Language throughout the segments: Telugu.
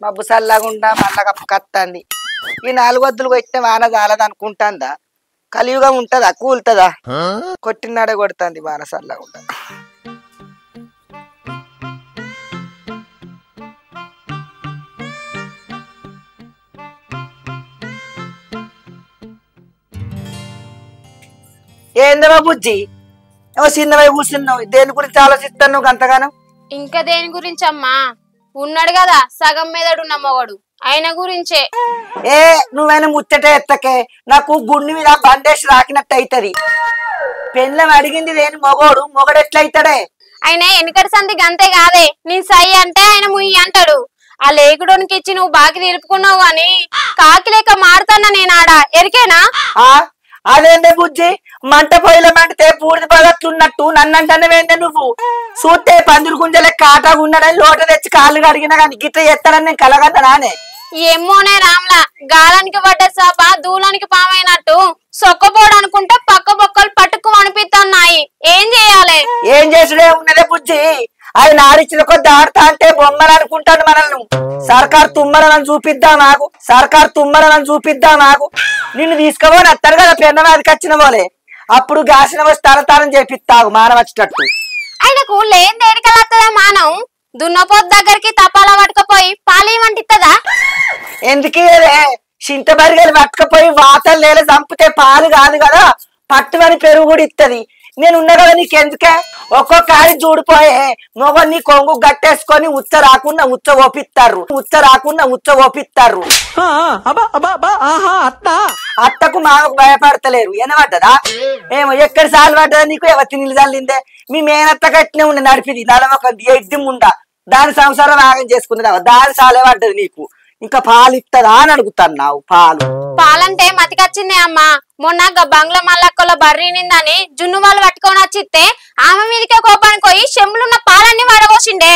మబ్బు సల్లగుండా మళ్ళా కత్తంది. ఈ 4 వద్దులు కొట్టిన వాన చాలదు అనుకుంటాందా? కలియుగం ఉంటదా? కూలుతుందా? కొట్టినాడే కొడుతుంది వాన సల్లగుండా. ఏందమ్మా బుజ్జి చిన్నవై కూర్చున్నావు? దేని గురించి ఆలోచిస్తాను నువ్వు అంతగానో? ఇంకా దేని గురించి అమ్మా? ఉన్నాడు కదా సగం మీదడున్న మొగడు, ఆయన గురించే. ఏ నువ్వైనా ముచ్చటే ఎత్తకే, నాకు గుండె మీద బండేసి రాకినట్టు అవుతుంది. పెళ్ళం అడిగింది దేని మొగడు ఎట్లయితాడే? ఆయన ఎన్నికటి సంది గంతే కాదే, నేను సై అంటే ఆయన ముయ్యి అంటాడు. ఆ లేకుడోనికి ఇచ్చి నువ్వు బాకి నిలుపుకున్నావు గాని కాకి లేక మారుతానా నేనాడ ఎరికేనా? అదేందే బుజ్జి, మంట పొయ్యిల మంటే పూర్తి పగట్లున్నట్టు నన్నంటనేవేందే నువ్వు? చూస్తే పందిరి గుంజలే కాటాగా ఉన్నాడని లోట తెచ్చి కాళ్ళు కడిగినా కానీ గిట్ట చేస్తానని నేను కలగంట నానే. ఏమోనే రామ్లా, గాలానికి పడ్డ చాప దూలానికి పామైనట్టు సొక్కపోడు అనుకుంటే పక్క బొక్కలు పట్టుకు అనిపిస్తున్నాయి. ఏం చేయాలి? ఏం చేసుడే ఉన్నదే బుజ్జి, అది నాడిచ్చిన కొద్ది ఆడతా అంటే బొమ్మలు అనుకుంటాను మనల్ని. సర్కార్ తుమ్మరని చూపిద్దాం నాకు, సర్కార్ తుమ్మరని చూపిద్దాం నాకు. నిన్ను తీసుకోబోని అత్తారు కదా పెన్నవాదికి వచ్చిన పోలే, అప్పుడు గాసిన వచ్చి తరతారం చేపిస్తావు మానం వచ్చేటట్టు. ఆయనకు లేని దేనికలత్తదా మానం? దున్నపోతు దగ్గరికి తపాలా పట్టుకపోయి పాలేమంటిస్తుందా? ఎందుకే చింత బరిగలు పట్టుకపోయి వాతలు లేల చంపితే పాలు కాదు కదా, పట్టుమని పెరుగు కూడా ఇస్తుంది. నేను ఉన్నా కదా నీకెందుకే? ఒక్కొక్కరి చూడిపోయే మొగ నీ కొంగు గట్టేసుకొని ఉచ్చ రాకుండా ఉచ్చ ఓపిస్తారు. అత్తకు మాకు భయపడతలేరు ఎనబడ్డదా? ఏమో ఎక్కడి సార్లు పడ్డదా నీకు? ఎవరి నీళ్ళు చల్లిందే? మీ మేనత్త కట్టినే ఉండే నడిపిది నడమొక ఎడ్డి ముండా, దాని సంసారం ఆగం చేసుకున్నదా? దాని సాలే పడ్డది నీకు. ఇంకా పాలు ఇస్తుందా అని అడుగుతున్నావు? పాలంటే మతికొచ్చిందే అమ్మా. మొన్న బంగ్లా మల్లక్కల బర్రీ నిందని జున్ను వాళ్ళు పట్టుకొని వచ్చిస్తే ఆమె మీదకే కోపానికి పోయి చెంబులున్న పాలన్నీ వడగోసిండే.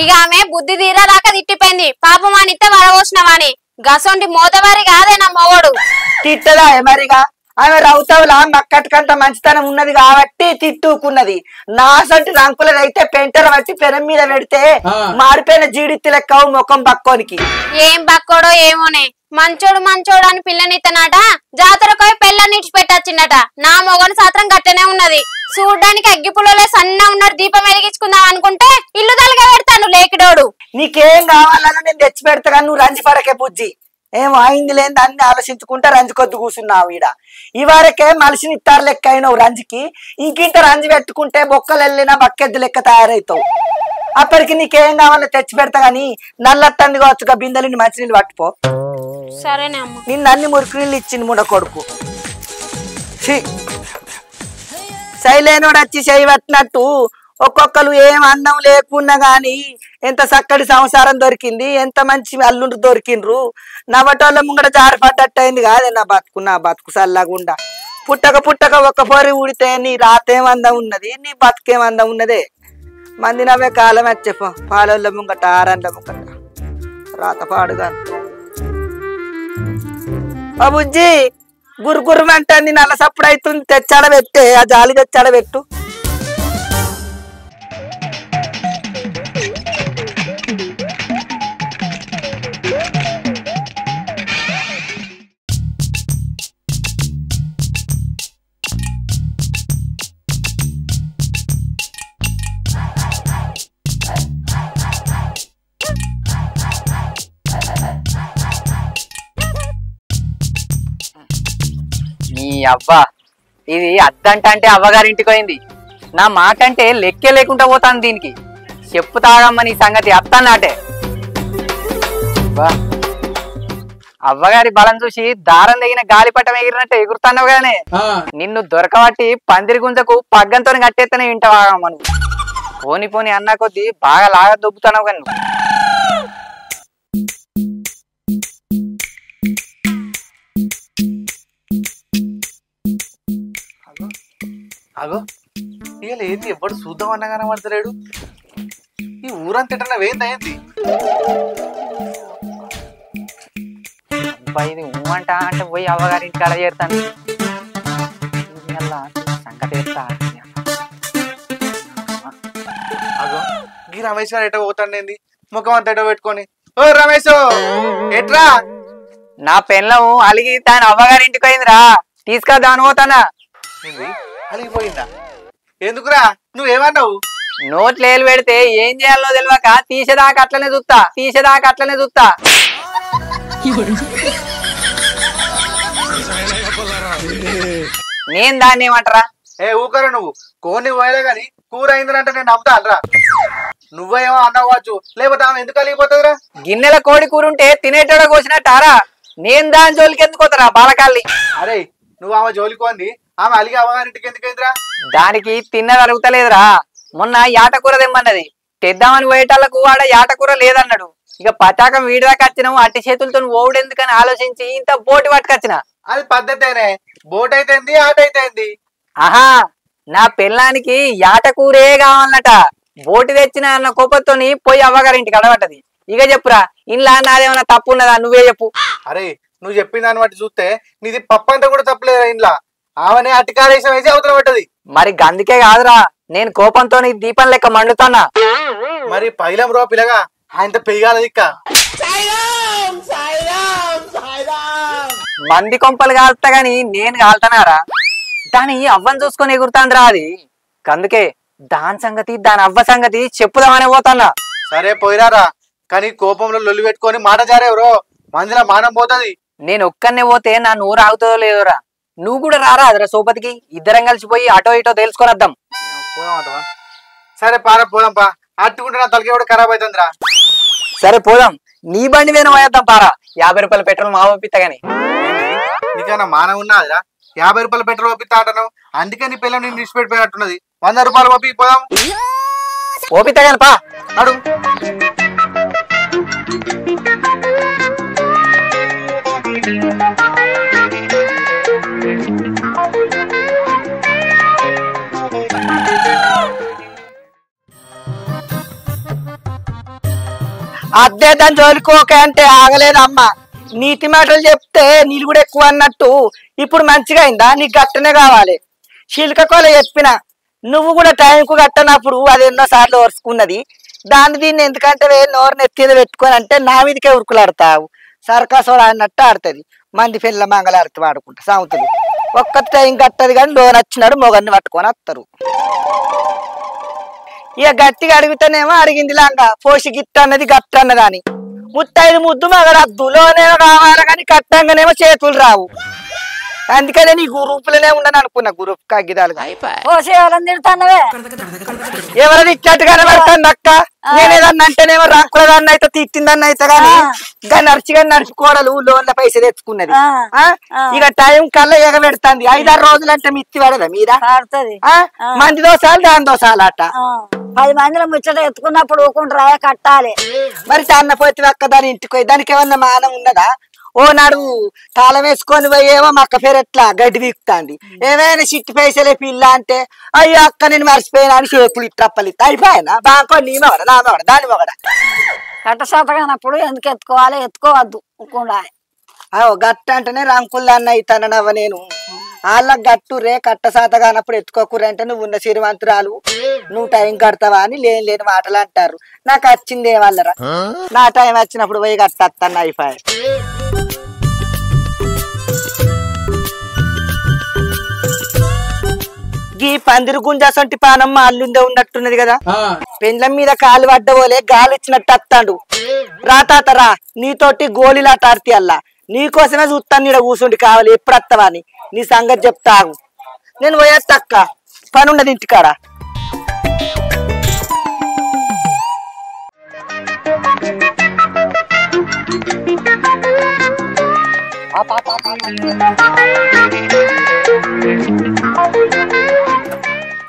ఇక ఆమె బుద్ధి తీరదాకా తిట్టిపోయింది. పాపం అనిస్తే వడగోసినవాని గసొంటి మోతవారి కాదే నా మొగడు. తిట్టదా మరిగా? ఆమె రౌతవులా మక్కటికంత మంచితనం ఉన్నది కాబట్టి తిట్టుకున్నది. నాసంటి రంకులదైతే పెంటర వచ్చి పెనం మీద పెడితే మాడిపోయిన జీడిత్తి లెక్కవు ముఖం బక్కోనికి. ఏం బక్కోడో ఏమోనే, మంచోడు అని పిల్లనిత్తనాట జాతరకోయి పెళ్ళని ఇడిచిపెట్టచ్చిండట. నా మొగను సాత్రం గట్టనే ఉన్నది. చూడ్డానికి అగ్గిపుల్లలే సన్న ఉన్నాడు, దీపం వెలిగించుకుందాం అనుకుంటే ఇల్లు తలగా పెడతాను లేకిడోడు. నీకేం కావాలన్నా నేను తెచ్చి పెడతా కానీ నువ్వు రంజి పడకే బుజ్జి. ఏం అయింది లేని అన్ని ఆలోచించుకుంటే రంజి కొద్ది కూర్చున్నావు ఈడ. ఇవరకే మనిషిని ఇత్తారు లెక్క అయినావు రంజికి. ఇంకింత రంజి పెట్టుకుంటే బొక్కలు వెళ్ళినా బక్కెద్దు లెక్క తయారవుతావు. అప్పటికి నీకేం కావాలో తెచ్చి పెడతా గాని నల్లత్తంది కావచ్చు బిందెలు మంచినీళ్ళు పట్టుపో. సరేనే అమ్మ. నిన్ను అన్ని మురికి నీళ్ళు ఇచ్చింది ముడ కొడుకు. శైలేనోడు వచ్చి చేయి పట్టినట్టు ఒక్కొక్కరు ఏం అందం లేకున్నా గాని ఎంత చక్కటి సంసారం దొరికింది, ఎంత మంచి అల్లుండ్రు దొరికిండ్రు. నవ్వటోళ్ళ ముంగట జారిపడ్డట్టు అయింది కాదే నా బతుకు సల్లగుండా. పుట్టక ఒక్క పొరి ఊడితే నీ రాతేం అందం ఉన్నది, నీ బతుకేం అందం ఉన్నదే. మంది నవ్వే కాలం వచ్చే పాలొల్ల ముంగట ఆరన్ల ముంగట రాత పాడుగా. బుజ్జి గురుగురుమంటుంది, నల్ల సప్పుడు అవుతుంది. తెచ్చాడ పెట్టే, ఆ జాలి తెచ్చాడ పెట్టు. నీ అవ్వ ఇది అద్దంట అంటే అవ్వగారింటికి పోయింది. నా మాట అంటే లెక్కే లేకుండా పోతాను దీనికి. చెప్పు తాగమ్మ నీ సంగతి అత్తన్నాటే. అవ్వగారి బలం చూసి దారం తెగిన గాలిపటం ఎగిరినట్టు ఎగురుతాన్నావు గానే. నిన్ను దొరకబట్టి పందిరి గుంజకు పగ్గంతో కట్టేస్తనే వింటావా మనం. పోని అన్నా కొద్దీ బాగా లాగా దొబ్బుతున్నావు కానీ. అగో ఇవాళ ఏంది ఎప్పుడు చూద్దాం అన్నా కనబడతలేడు. ఈ ఊరంతటా వేంది ఇది ఊమంట అంటే పోయి అవ్వగారింటి కడ చేరుతాను. సంగతి అగో గీ రమేష్ గారు ఎట పోతాండేంది? ముఖం అంతా ఎటో పెట్టుకొని. ఓ రమేష్ ఎట్రా? నా పెళ్ళం అలిగి దాని అవ్వగారింటికి పోయిందిరా, తీసుకొద్దామని పోతానా. ఏంది అలిగిపోయిందా? ఎందుకురా నువ్వేమన్నావు? నోట్లు ఏలు పెడితే ఏం చేయాలో తెలియక తీసేదాకా అట్లనే చూస్తా. నేను దాన్ని ఏమంటారా? ఊకరా నువ్వు. కోని పోయలే గాని కూర అయిందంటే నేను నమ్ముతా అనరా. నువ్వేమో అన్నవచ్చు, లేకపోతే ఆమె ఎందుకు అలిగిపోతుందిరా? గిన్నెల కోడి కూర ఉంటే తినేటోడ కోసినట్టారా? నేను దాని జోలికి ఎందుకు పోతారా బాలకాల్ని? అరే నువ్వు ఆమె జోలికోంది, ఆమె అలిగి అవగారింటికి ఎందుకైందిరా? దానికి తిన్నది అరుగుతలేదురా. మొన్న యాటకూర తెమ్మన్నది, తెద్దామని పోయేటాళ్లకు ఆడ యాటకూర లేదన్నాడు. ఇక పతాకం వీడిదాకా వచ్చినాము, అట్టి చేతులతో ఓవుడు ఎందుకని ఆలోచించి ఇంత బోటి పట్టుకొచ్చిన. అది పద్ధతేనే, బోట్ అయితేంది ఆట అయితేంది. ఆహా, నా పెళ్ళానికి యాటకూరే కావాలన్నట. బోటి తెచ్చిన అన్న కోపంతోని పోయి అవ్వగారింటికి అడబట్టది. ఇక చెప్పురా, ఇంట్లో నాదేమన్నా తప్పు ఉన్నదా? నువ్వే చెప్పు. అరే నువ్వు చెప్పిన దాన్ని బట్టి చూస్తే నీది పప్పంతా కూడా తప్పలేదురా. ఇంట్లో ఆమెనే అటికాలేసం వేసి అవతల పట్టది. మరి గందుకే కాదురా, నేను కోపంతో దీపం లెక్క మండుతున్నా. మరి పైలం రో పిల్లగా ఆయనతో పెయ్యాలి ఇక్క. మంది కొంపలు కాలుతా గాని నేను కాలుతున్నారా? దాని అవ్వని చూసుకొని ఎగురుతాందిరా అది. అందుకే దాని సంగతి దాని అవ్వ సంగతి చెప్పుదామనే పోతాన్నా. సరే పోయిరారా, కానీ కోపంలో లొల్లి పెట్టుకొని మాట జారేవరో మందిలో మానం పోతుంది. నేను ఒక్కనే పోతే నా నోరు ఆగుతుందో లేదోరా. నువ్వు కూడా రారా అదరా సోపతికి, ఇద్దరం కలిసిపోయి అటో ఇటో తెలుసుకొని వద్దాం. పోదాం. సరే పారా పోదాం పా. అట్టుకుంటే నా తలకి కూడా ఖరాబ్ అవుతుందిరా. సరే పోదాం, నీ బండి మీద పోయేద్దాం పారా. 50 రూపాయల పెట్రోల్ మా పంపిస్తా గాని. నీకన్నా మానం ఉన్నదిరా? 50 రూపాయల పెట్రోల్ పంపిస్తా అంటాను, అందుకే నీ పిల్లలు నేను నిడిచిపెట్టిపోయినట్టున్నది. 100 రూపాయలు పంపి పోదాం. ఓపిస్తా గాని పా అడు. అద్దే దాని జోలికోకే అంటే ఆగలేదమ్మా. నీతి మాటలు చెప్తే నీళ్ళు కూడా ఎక్కువ అన్నట్టు ఇప్పుడు మంచిగా అయిందా? నీకు గట్టనే కావాలి. చిలుకకోల చెప్పిన నువ్వు కూడా టైంకు కట్టనప్పుడు అది ఎన్నోసార్లు ఓర్చుకున్నది. దాన్ని దీన్ని ఎందుకంటే నోరు నెత్తిద పెట్టుకొని అంటే నా మీదకే ఉరుకులాడతావు. సర్కసోడ అన్నట్టు ఆడుతుంది. మంది పిల్ల మంగళారతి వాడుకుంటా సాగుతుంది. ఒక్క టైం కట్టదు కానీ లోన్ వచ్చినాడు మొగన్ని పట్టుకొని వస్తారు. ఇక గట్టిగా అడిగితేనేమో అడిగింది లాగా పోసి గిట్ట అన్నది గట్ట అన్నదాని. ముత్తైదు ముద్దు మగడద్దు లోనేమో కావాలి కానీ కట్టంగానేమో చేతులు రావు. అందుకనే నీ గ్రూపులనే ఉండని అనుకున్నా. గ్రూప్ కాగిదాలుగా ఎవరు ఇచ్చినట్టు కనబడుతుంది అక్క. నేనేదన్నా అంటేనేమో రాకులదాన్ని అయితే తిట్టిందన్న అయితే గానీ నడిచిగా నడుచుకోడలు లోన్ల పైసలు తెచ్చుకున్నది. ఇక టైం కల్లా ఎగబెడుతుంది. 5-6 రోజులు అంటే మిత్తి పడదా మీద? మంది దోసాలు దాని దోసాలు అట. 10 మందిలో ముచ్చట ఎత్తుకున్నప్పుడు ఊకుంటారా కట్టాలి. మరి అన్న పోతే అక్క దాని ఇంటికి పోయి దానికి ఏమన్నా మానం ఉన్నదా? ఓ నాడు తాళం వేసుకొని పోయేమో మా అక్క పేరు ఎట్లా గడ్డి వీక్తాంది. ఏమైనా చిట్టి పైసలే పిల్ల అంటే అయ్యో అక్క నేను మర్చిపోయినా అని చేతులు ఇట్టప్పలు ఇస్తా అయిపోయినా బాగా నీ మొగడ నా మొగడ దాని మొగడ. కట్టశాతగానప్పుడు ఎందుకు ఎత్తుకోవాలి? ఎత్తుకోవద్దు ఉండాలి. గట్ట అంటేనే రంకుల్ అన్న అవుతానవ నేను. వాళ్ళకి గట్టు రే కట్టసాత కానప్పుడు ఎత్తుకోకురే అంటే నువ్వు ఉన్న సిరివంతురాలు నువ్వు టైం కడతావా అని లేని మాటలు అంటారు. నాకు వచ్చింది ఏమల్లరా, నా టైం వచ్చినప్పుడు పోయి కట్టేస్తాను అయిపోయి. ఈ పందిరి గుంజాసంటి పానం మా అల్లుందే ఉన్నట్టున్నది కదా. పెండ్లం మీద కాలు పడ్డవోలే గాలి ఇచ్చినట్టు వస్తాడు. రా తాత రా, నీతోటి గోళీలాట ఆడితే అల్లా నీకోసమే చూస్తాను. నీడ కూర్చుండి కావాలి ఎప్పుడు వస్తావా అని నీ సంగతి చెప్తాగు. నేను పోయేస్తా అక్క, పని ఉన్నది ఇంటికాడ.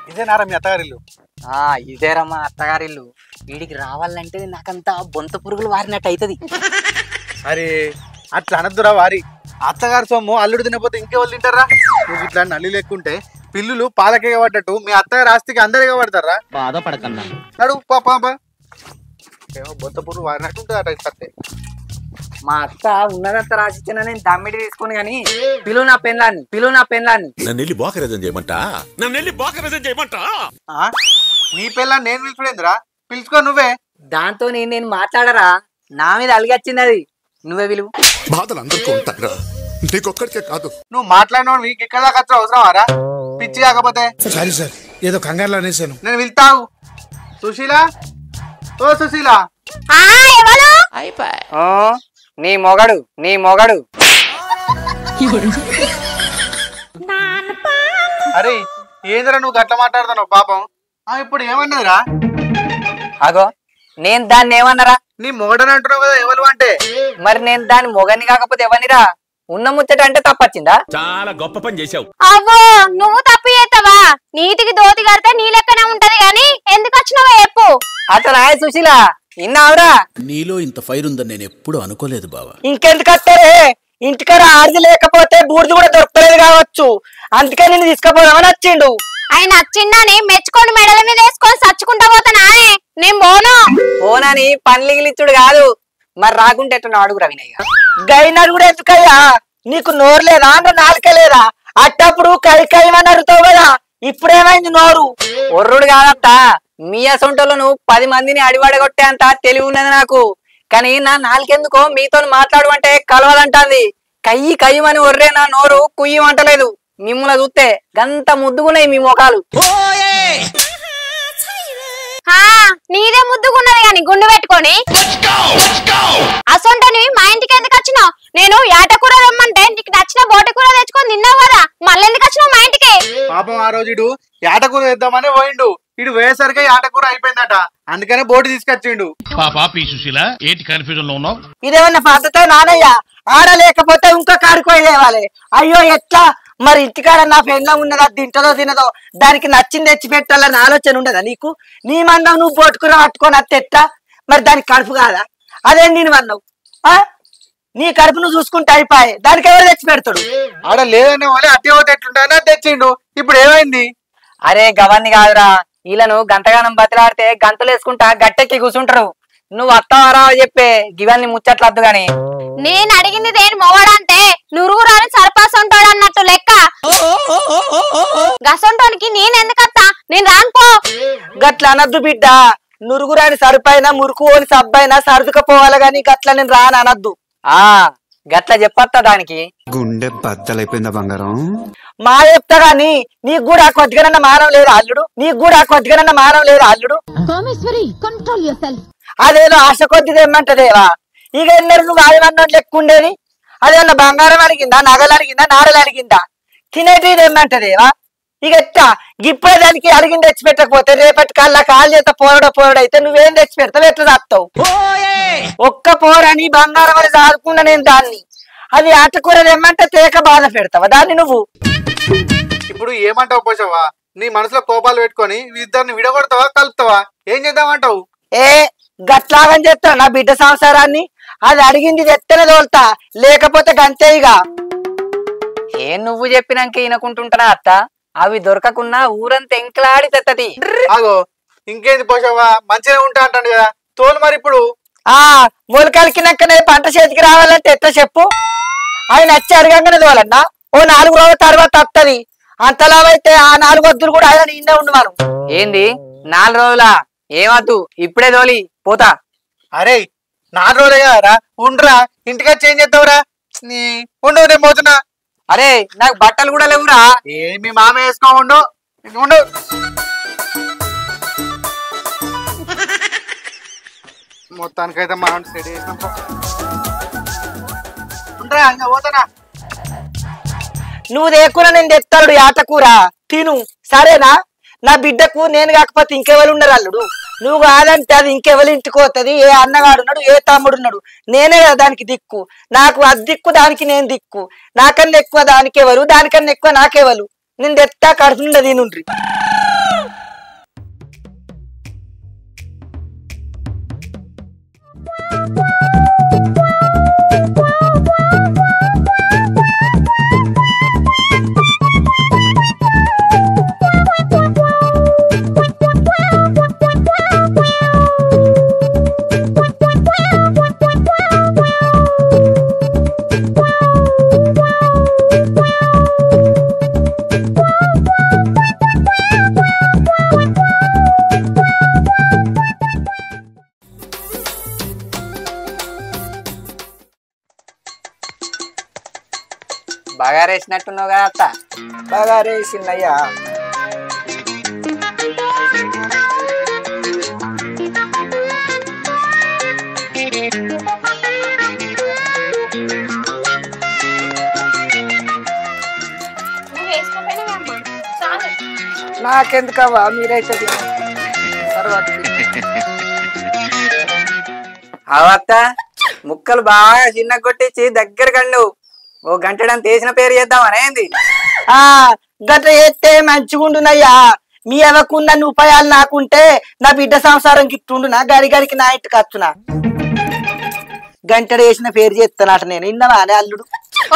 ఇదేనారా మీ అత్తగారిల్లు? ఇదేరమ్మా అత్తగారిల్లు. వీడికి రావాలంటే నాకంతా బొంత పురుగులు వారినట్టు అవుతుంది. అరే అట్లా అనద్దురా వారి. అత్తగారి సొమ్ము అల్లుడు తినపోతే ఇంకెవరు తింటారా? నువ్వు ఇట్లా నల్లి లేకుంటే పిల్లులు పాలకే పడ్డట్టు మీ అత్తగారి ఆస్తికి అందరిగా పడతారా? బాధపడకన్నా నడు పాప. ఏమో బొంత పురుగు వారినట్టు ఉంటుంది అట ఇస్తే. మా అత్త ఉన్నదంతా రాసిచ్చిన నేను దమ్మిడి తీసుకుని కానీ పిలువు నా పెళ్ళాన్ని నన్ను వెళ్ళి బోకరేజం చేయమంటా. నీ పిల్లని నేను పిలుచుడేందిరా? పిలుచుకో నువ్వే. దాంతో నేను మాట్లాడరా, నా మీద అలిగచ్చింది అది. నువ్వే విలువ. బాధలు అందరికీ ఉంటాయిరా, నీకొక్కడికే కాదు. నువ్వు మాట్లాడినోడు మీకు ఇక్కడ దాకా వచ్చా అవసరమారా? పిచ్చి కాకపోతే. సారీ సార్, ఏదో కంగారులో అనేసాను. నేను వెళ్తావు. సుశీల, ఓ సుశీల. నీ మొగడు అరే ఏందిరా నువ్వు గట్ల మాట్లాడుతున్నావు పాపం. ఇప్పుడు ఏమన్నదిరా? అగో నేను దాన్ని ఏమన్నారా? నీ మొగడని అంటున్నావు కదా, ఎవరు అంటే? మరి నేను దాని మొగని కాకపోతే ఎవరినిరా? ఉన్న ముచ్చట అంటే తప్పచ్చిందా? చాలా గొప్ప పని చేశావు. అవ్వో నువ్వు తప్పు చేస్తావా? నీతికి దోతి కడితే నీ లెక్కనే ఉంటది గాని ఎందుకు వచ్చినావో చెప్పు. అతను ఆయన సుశీల ఇన్నావురా? నీలో ఇంత ఫైర్ ఉందని నేను ఎప్పుడు అనుకోలేదు బావా. ఇంకెందుకు వస్తారే? ఇంటికాడ ఆర్ది లేకపోతే బూడిది కూడా దొరకలేదు కావచ్చు, అందుకే నేను తీసుకుపోదామని వచ్చిండు. ఆయన వచ్చిందని మెచ్చుకొని మెడల మీద వేసుకొని సచ్చుకుంటా పోతానానే. నేను పోనని పనిలిగిలిచ్చుడు కాదు, మరి రాకుంటే ఎట్లా అడుగు రవినయ్య. గైనాడు కూడా ఎందుకయ్యా? నీకు నోరు లేదా, నాలుక లేదా? అట్టప్పుడు కైమని అడుగుతావు కదా, ఇప్పుడేమైంది నోరు? ఒర్రుడు కాదత్తా, మీ అసొంటోళ్ళను 10 మందిని అడివడగొట్టే అంత తెలివి ఉన్నది నాకు. కానీ నా నాలుకెందుకో మీతో మాట్లాడు అంటే కలవదంటాంది. కయ్యమని ఒర్రే నా నోరు కుయ్యమంటలేదు. మిమ్మల్ని చూస్తే గంత ముద్దుగున్నాయి మీ ముఖాలు. నీదే ముద్దుకున్నది గాని గుండు పెట్టుకొని. అసొంటని మా ఇంటికి ఎందుకు వచ్చినావు? నేను యాటకూర రమ్మంటే నీకు నచ్చిన బోటకూర తెచ్చుకొని తిన్నావు కదా, మళ్ళీ ఎందుకు వచ్చినావు మా ఇంటికి? పాపం ఆ రోజు ఇడు యాటకూర తెద్దామని పోయిండు. ఇడు వేసరికి యాటకూర అయిపోయిందట, అందుకనే బోటి తీసుకొచ్చిండు. ఇదేమన్నా పద్ధతే నానయ్య? ఆడలేకపోతే ఇంకో కాడుకోయి లేవాలి. అయ్యో ఎట్లా మరి? ఇంటికాడ నా పెండ్లం ఉన్నదా, తింటదో తినదో, దానికి నచ్చింది తెచ్చి పెట్టాలని ఆలోచన ఉండదా నీకు? నీ మందం నువ్వు బోటుకుర పట్టుకొని అత్త ఎట్టా? మరి దానికి కడుపు కాదా? అదేం నేను అన్నావు? నీ కడుపు నువ్వు చూసుకుంటే అయిపోయి, దానికి ఎవరు తెచ్చి పెడతాడు? ఆడ లేదనే వాళ్ళు అట్టి పోతే ఎట్లుంటా తెచ్చిండు. ఇప్పుడు ఏమైంది? అరే గవన్ని కాదురా, వీళ్ళను గంటగానం బతిలాడితే గంతలు వేసుకుంటా గట్టెక్కి కూర్చుంటారు. నువ్వు అత్తవారా చెప్పే గివన్నీ ముచ్చట్లద్దు గాని. నేను అడిగింది దేని మొగడంటే నురుగురాని సర్పాస్ ఉంటాడు అన్నట్టు లెక్క. గసంటోనికి నేనెందుకత్తా? నేను రానుపో. గట్ల అనద్దు బిడ్డ. నురుగురాని సరిపైన మురుకు ఓని సబ్బైనా సర్దుకపోవాలి గాని గట్ల నేను రాను అనద్దు. గట్ల చెప్పత్తా దానికి. గుండె బద్దలైపోయిందా బంగారం? మా చెప్తా గాని నీకు కూడా కొద్దిగానన్న మానం లేదా అల్లుడు? నీకు కూడా కొద్దిగానన్న మానం లేదా అల్లుడు? అదేదో ఆశ కొద్దిగా ఏమంటదేవా? ఇక ఎన్నరు నువ్వు ఆదివన్నం లెక్కుండేది? అదేమన్నా బంగారం అడిగిందా, నగలు అడిగిందా, నారలు అడిగిందా? తినేటి ఏమంటదేవా? ఇక ఎట్టా ఇప్పుడే దానికి అడిగింది తెచ్చి పెట్టకపోతే రేపటి కల్లా కాలు చేత పోరడైతే నువ్వేం తెచ్చి పెడతావు? ఎట్లా చేస్తావు? ఒక్క పోరని బంగారం అని సాదుకున్నా నేను దాన్ని. అది ఆటకూర ఏమంటే తేక బాధ పెడతావా దాన్ని నువ్వు? ఇప్పుడు ఏమంటావు పోషవా? నీ మనసులో కోపాలు పెట్టుకొని ఇద్దరిని విడగొడతావా, కలుపుతావా? ఏం చేద్దామంటావు? గట్లాగని చెప్తా నా బిడ్డ సంసారాన్ని. అది అడిగింది తెత్తనే తోలుతా, లేకపోతే గంతేయిగా. నువ్వు చెప్పినాక ఈయనకుంటున్నా అత్త, అవి దొరకకున్నా ఊరంతా ఎంకలాడి తెత్తది. ఆగో ఇంకేంది పోషవా, మంచిగా ఉంటా అంటాడు కదా, తోలు. మరి ఇప్పుడు మొలకలికినాకనే పంట చేతికి రావాలంటే ఎట్లా చెప్పు? ఆయన వచ్చి అడగంగానే తోలన్నా ఓ 4 రోజుల తర్వాత వస్తుంది. అంతలావైతే ఆ 4 వద్దులు కూడా ఆయన నిన్నే ఉండు. మనం ఏంది 4 రోజులా? ఏమద్దు, ఇప్పుడే తోలి పోతా. అరే 4 రోజులే కదరా, ఉండురా. ఇంటికి చేంజ్ చేస్తావురా? ఉండు, నేను పోతున్నా. అరే నాకు బట్టలు కూడా లేవురా. మీ మామ వేసుకో. ఉండు. మొత్తానికైతే మనం సెట్ చేసినాం. పోతానా? నువ్వు దేకున్నా నేను తెస్తాడు ఆటకూర తిను, సరేనా? నా బిడ్డకు నేను కాకపోతే ఇంకెవరు ఉండరు అల్లుడు. నువ్వు కాదంటే అది ఇంకెవరి ఇంటికి పోతుంది? ఏ అన్నగాడున్నాడు, ఏ తమ్ముడున్నాడు? నేనే కదా దానికి దిక్కు. నాకు అది దిక్కు, దానికి నేను దిక్కు. నాకన్నా ఎక్కువ దానికి ఎవరు, దానికన్నా ఎక్కువ నాకెవరు? నేను తెస్తా, కడుతుండ తినుండ్రి. బాగా రేసినట్టున్నావు కదా అత్త. బాగా రేసిందయ్యా. నాకెందుకవ్వా, మీరైతే తర్వాత అవత్త ముక్కలు బాగా చిన్న కొట్టించి దగ్గర కండు ఓ గంటడంత వేసిన పేరు చేద్దామని ఏంది? గట్ల చేస్తే మంచిగుండునయ్యా. మీ ఎవకున్న ఉపాయాలు నాకుంటే నా బిడ్డ సంసారం గిట్టుండునా, గడి గడికి నా ఇంటికి వచ్చునా. గంటడు వేసిన పేరు చేస్తానట నేను. ఇన్నవా అనే అల్లుడు?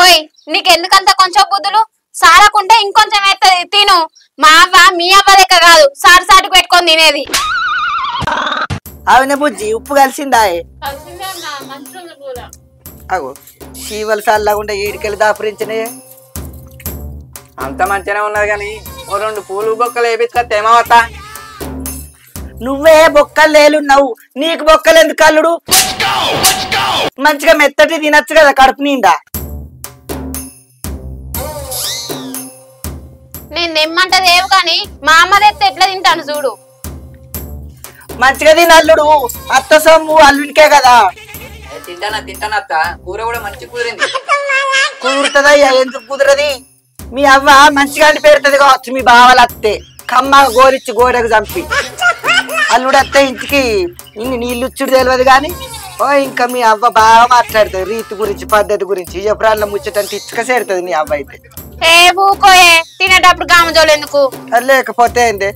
ఓయ్ నీకెందుకంత కొంచెం బుద్ధులు? సారకుంటే ఇంకొంచెం ఎత్తది తిను. మా అవ్వ మీ అవ్వ లెక్క కాదు, సాటు సాటుకు పెట్టుకొని తినేది. అవునే బుజ్జి, ఉప్పు కలిసిందా? అగో శీవలు సల్లగుండా ఏడికెళ్ళి దాపురించినే. అంత మంచిగానే ఉన్నది కానీ ఓ 2 పూలు బొక్కలు వేపించుకొస్తే ఏమవత్తా? నువ్వే బొక్కలు లేలున్నావు, నీకు బొక్కలు ఎందుకు అల్లుడు? మంచిగా మెత్తటి తినచ్చు కదా కడుపు నిండా. నేను తెమ్మంటదేవు కానీ మా అమ్మ తెస్తే ఎట్లా తింటాను చూడు. మంచిగా తిన అల్లుడు, అత్త సొమ్ము అల్లుడికే కదా. తింటానా అత్త, కూర కూడా మంచి కుదిరింది. కుదురుతుందయ్యా, ఎందుకు కుదరది? మీ అవ్వ మంచిగా అని పెడుతుంది కావచ్చు. మీ బావలు అత్తే కమ్మ గోరిచ్చి గోడకు చంపి అల్లుడు అత్తే ఇంటికి ఇన్ని నీళ్ళుచ్చుడు తెలియదు కానీ ఓ ఇంకా మీ అవ్వ బాగా మాట్లాడుతుంది రీతి గురించి, పద్ధతి గురించి. ఎప్పుడల్లా ముచ్చటంటే ఇచ్చుక సేరుతుంది మీ అవ్వ అయితే. ఏ ఊకోయే, తినేటప్పుడు గామజోలు ఎందుకు? లేకపోతే ఏంది?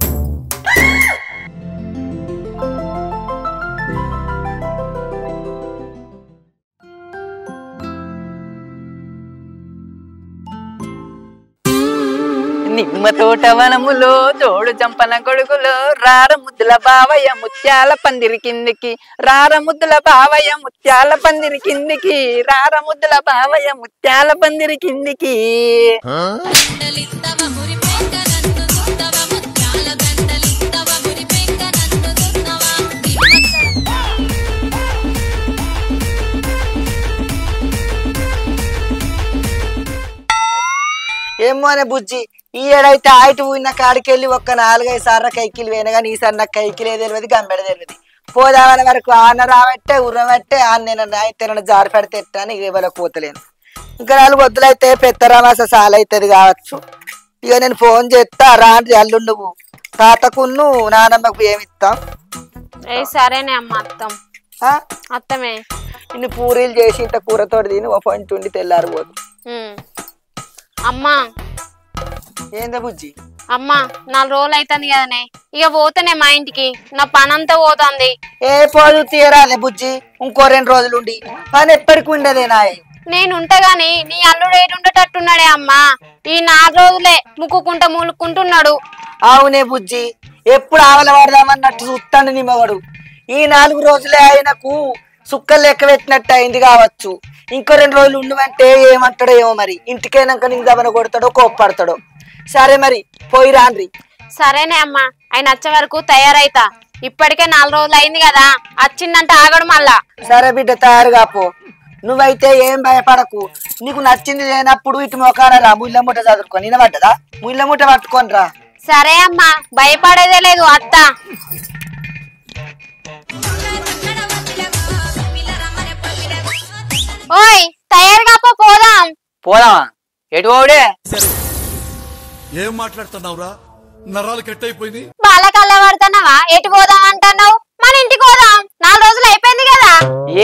నిమ్మ తోట వనములో జోడు చంపన కొడుకులో రార ముద్దుల బావయ్య ముత్యాల పందిరి కిందికి, రార ముద్దుల బావయ్య ముత్యాల పందిరి కిందికి, రార ముద్దుల బావయ్య ముత్యాల పందిరి కిందికి. ఏమో అనే బుజ్జి, ఈ ఏడైతే ఆయిటు ఉన్న కాడికెళ్ళి ఒక్క 4-5 సార్లు కైకిలు పోయినా కానీ ఈసారి నాకు కైకిలే తెలియదు, గంబెడ తెలియదు. పోదామని వరకు ఆన్న రాబట్టే ఉర్రబట్టే ఆన్న అయితే జారి పెడితే ఎట్టా అని ఇవాళ పోతలేను. ఇంకా 4 వద్దులైతే పెద్దరామాస సాలవుతుంది కావచ్చు. ఇక నేను ఫోన్ చేస్తా రాండ్రి అల్లుండు నువ్వు. తాతకున్ను నానమ్మకు ఏమిస్తాం? సరేనే అమ్మ అత్తం. అత్తమే ఇన్ని పూరీలు చేసి ఇంత కూరతో తిని ఓ పంట ఉండి తెల్లారిపోదు. అమ్మా ఏందా బుజ్జి? అమ్మా 4 రోజులు అవుతుంది కదనే, ఇక పోతానే మా ఇంటికి. నా పనంతా పోతుంది. ఏ పోదు తీరాలే బుజ్జి, ఇంకో 2 రోజులు ఉండి పని ఎప్పటికి ఉండదేనా? నేనుంటే గాని నీ అల్లుడు ఏడుండేటట్టున్నాడే అమ్మా. ఈ 4 రోజులే ముక్కుకుంటా మూలుక్కుంటున్నాడు. అవునే బుజ్జి, ఎప్పుడు ఆవల పడదామన్నట్టు చూస్తాను నీ మగడు. ఈ 4 రోజులే ఆయనకు సుక్కలు లెక్క పెట్టినట్టు అయింది కావచ్చు. ఇంకో 2 రోజులు ఉండమంటే ఏమంటాడో ఏమో మరి. ఇంటికైనాక నీకు దమన కొడతాడో కోప్పడతాడో. సరే మరి పోయి రాండ్రి. సరేనే అమ్మా, ఆయన వచ్చే వరకు తయారైతా. ఇప్పటికే 4 రోజులు అయింది కదా, వచ్చిందంటే ఆగడు మళ్ళా. సరే బిడ్డ తయారుగా పో. నువ్వైతే ఏం భయపడకు. నీకు నచ్చింది లేనప్పుడు ఇటు మొకాన రా, ముళ్ళ మూట చదువుకొని. వినబడ్డదా? ముళ్ళ మూట పట్టుకొని రా. సరే అమ్మా, భయపడేదే లేదు అత్త. ఓయ్ తయారుగా పోదాం. పోదామా? ఎటు పోవుడే? ఏం మాట్లాడుతున్నావురా? నరాలు కట్టయిపోయింది. బాలకల్ల పడుతున్నావా? ఎటు పోదాం అంటున్నావు? మన ఇంటికి పోదాం. 4 రోజులు అయిపోయింది కదా.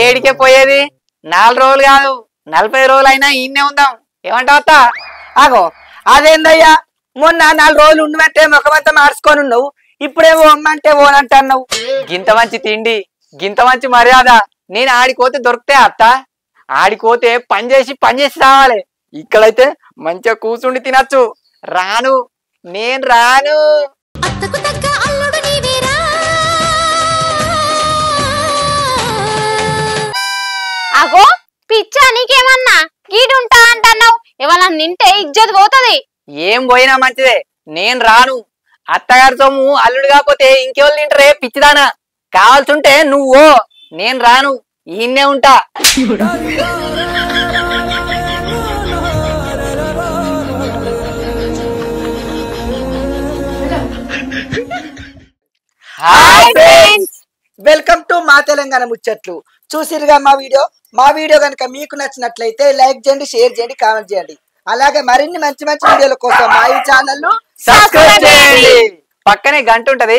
ఏడికే పోయేది? 4 రోజులు కాదు, 40 రోజులు అయినా ఈయనే ఉందాం. ఏమంటావత్తా? ఆగో అదేందయ్యా, మొన్న 4 రోజులు ఉండమంటే ముఖమంతా మార్చుకొని ఉన్నావు, ఇప్పుడేమో అమ్మంటే ఓనంటున్నావు. గింత మంచి తిండి, గింత మంచి మర్యాద నేను ఆడిపోతే దొరికితే అత్త. ఆడిపోతే పని చేసి రావాలి. ఇక్కడైతే మంచిగా కూర్చుండి తినచ్చు. రాను, నేను రాను. అగో పిచ్చా, నీకేమన్నా గీడుంటా అంటున్నావు? ఇవాళ నింటే ఇజ్జత్ పోతుంది. ఏం పోయినా మంచిదే, నేను రాను. అత్తగారి సొమ్ము అల్లుడు కాకపోతే ఇంకెవరు తింటారే పిచ్చిదానా? కావాల్సింటే నువ్వు, నేను రాను, ఈయన్నే ఉంటా. వెల్కమ్ టు మా తెలంగాణ ముచ్చట్లు. చూసిరుగా మా వీడియో కనుక మీకు నచ్చినట్లయితే లైక్ చేయండి, షేర్ చేయండి, కామెంట్ చేయండి. అలాగే మరిన్ని మంచి మంచి వీడియోల కోసం మా ఈ ఛానల్ ను సబ్స్క్రైబ్ చేయండి. పక్కనే గంట ఉంటది,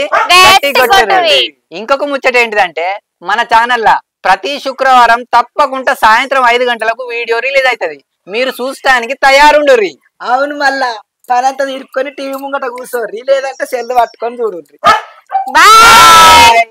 ఇంకొక ముచ్చట ఏంటిదంటే మన ఛానల్ లా ప్రతి శుక్రవారం తప్పకుండా సాయంత్రం 5 గంటలకు వీడియో రిలీజ్ అవుతది. మీరు చూస్తానికి తయారుండుర్రి. అవును, మళ్ళా పనంతా తీరుకొని టీవీ ముంగట కూర్చోర్రి, లేదంటే సెల్ పట్టుకొని చూడుర్రి. బాయ్.